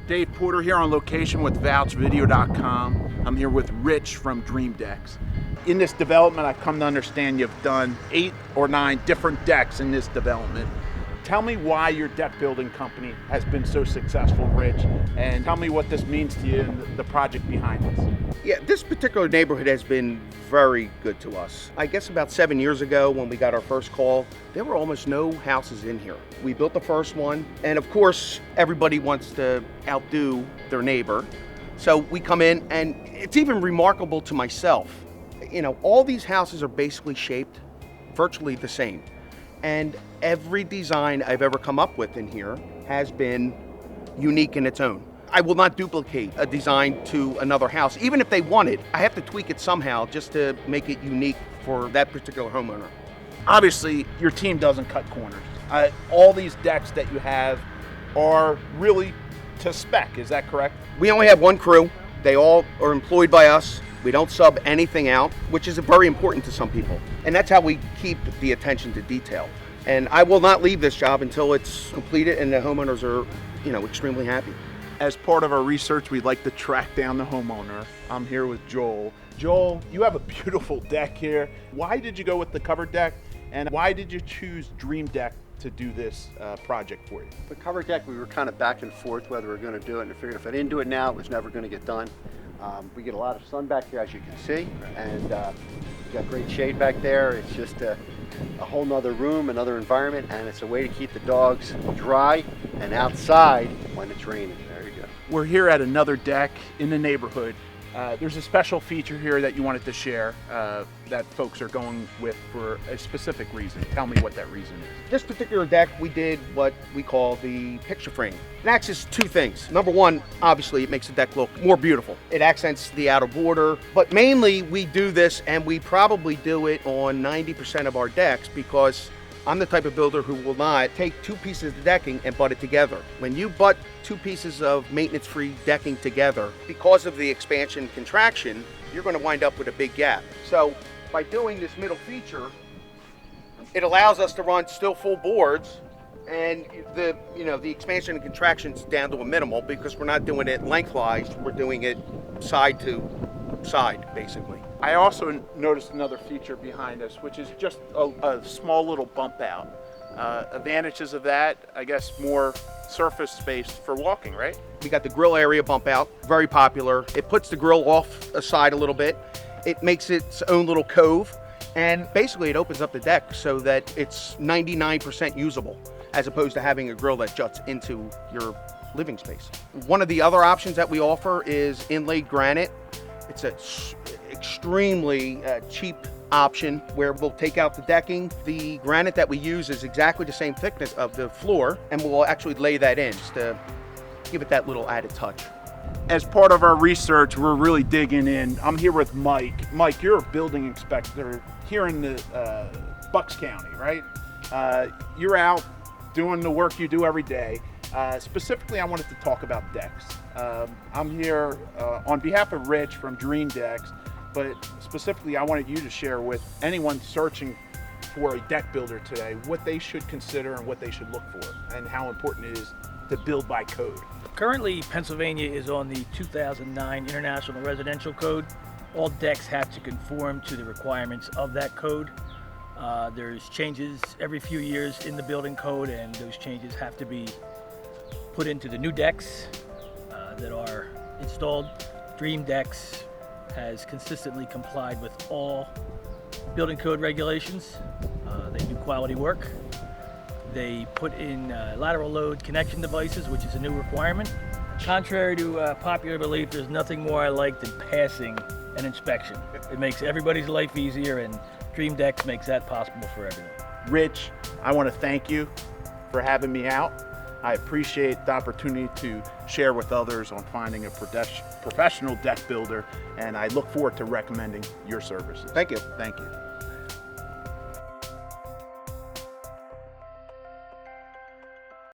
Dave Porter here on location with vouchvideo.com. I'm here with Rich from Decks. In this development, I've come to understand you've done 8 or 9 different decks in this development. Tell me why your deck building company has been so successful, Rich, and tell me what this means to you and the project behind this. Yeah, this particular neighborhood has been very good to us. I guess about 7 years ago when we got our first call, there were almost no houses in here. We built the first one, and of course, everybody wants to outdo their neighbor. So we come in, and it's even remarkable to myself. You know, all these houses are basically shaped virtually the same. And every design I've ever come up with in here has been unique in its own. I will not duplicate a design to another house. Even if they want it, I have to tweak it somehow just to make it unique for that particular homeowner. Obviously, your team doesn't cut corners. All these decks that you have are really to spec, is that correct? We only have one crew. They all are employed by us. We don't sub anything out, which is very important to some people. And that's how we keep the attention to detail. And I will not leave this job until it's completed and the homeowners are, extremely happy. As part of our research, we'd like to track down the homeowner. I'm here with Joel. Joel, you have a beautiful deck here. Why did you go with the covered deck? And why did you choose Deck to do this project for you? The covered deck, we were kind of back and forth whether we were going to do it, and I figured if I didn't do it now, it was never going to get done. We get a lot of sun back here, as you can see, and we got great shade back there. It's just a whole nother room, another environment, and it's a way to keep the dogs dry and outside when it's raining. There you go. We're here at another deck in the neighborhood. There's a special feature here that you wanted to share that folks are going with for a specific reason. Tell me what that reason is. This particular deck, we did what we call the picture frame. It accents 2 things. Number one, obviously it makes the deck look more beautiful. It accents the outer border, but mainly we do this, and we probably do it on 90% of our decks, because I'm the type of builder who will not take 2 pieces of decking and butt it together. When you butt 2 pieces of maintenance-free decking together, because of the expansion and contraction, you're going to wind up with a big gap. So by doing this middle feature, it allows us to run still full boards, and the expansion and contraction's down to a minimal, because we're not doing it lengthwise, we're doing it side to side, basically. I also noticed another feature behind us, which is just a small little bump out. Advantages of that, I guess, more surface space for walking, right? We got the grill area bump out, very popular. It puts the grill off aside a little bit. It makes its own little cove, and basically it opens up the deck so that it's 99% usable, as opposed to having a grill that juts into your living space. One of the other options that we offer is inlaid granite. It's an extremely cheap option where we'll take out the decking. The granite that we use is exactly the same thickness of the floor, and we'll actually lay that in just to give it that little added touch. As part of our research, we're really digging in. I'm here with Mike. Mike, you're a building inspector here in the Bucks County, right? You're out doing the work you do every day. Specifically, I wanted to talk about decks. I'm here on behalf of Rich from Decks, but specifically I wanted you to share with anyone searching for a deck builder today what they should consider and what they should look for, and how important it is to build by code. Currently, Pennsylvania is on the 2009 International Residential Code. All decks have to conform to the requirements of that code. There's changes every few years in the building code, and those changes have to be put into the new decks that are installed. Decks has consistently complied with all building code regulations. They do quality work. They put in lateral load connection devices, which is a new requirement. Contrary to popular belief, there's nothing more I like than passing an inspection. It makes everybody's life easier, and Decks makes that possible for everyone. Rich, I want to thank you for having me out. I appreciate the opportunity to share with others on finding a professional deck builder, and I look forward to recommending your services. Thank you. Thank you.